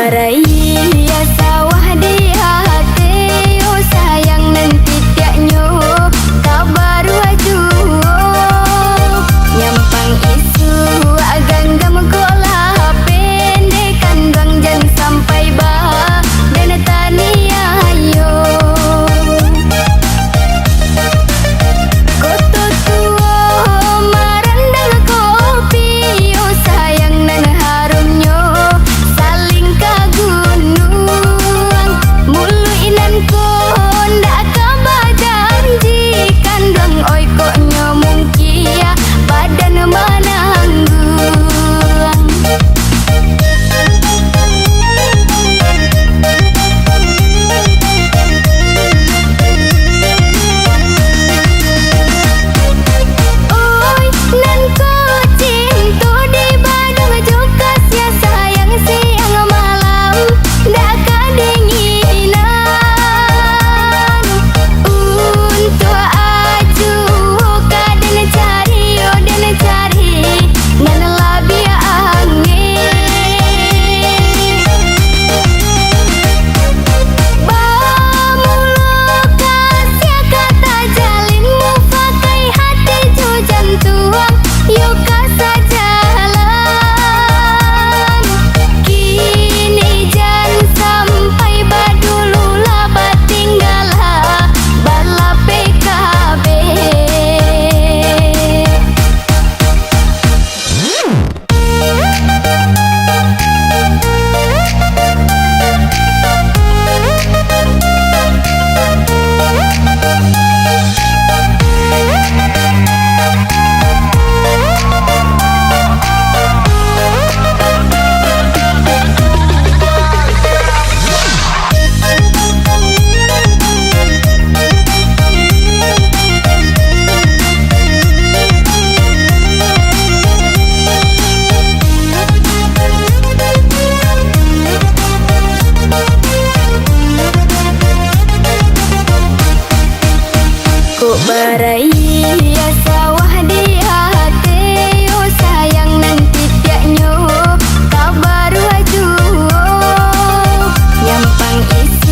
barai ya sawah di hati, oh sayang nanti tiaknyo kabar waju nyampang isu aganggam kola pendekan bang jan sampai bah dan tania ayo koto tuo marandang kopi, oh sayang nan harumnyo saling kagunung mulu inan ko ndak kabar janji kandang oi koknyo mungkia badan mananggung. Oi nan ko cintu di Badung juga sia sayang siang malam ndak kadinginan untuk aju kaden cari dan cari nan labia angin bamulu kasih kata jalin mufakai hati jujan tuang yuk kasa jalan kini jan sampai badulu laba tinggalah bala PKB. Ku barai ya sawah di hati, oh sayang nanti tiaknyo kabar waju nyampang isi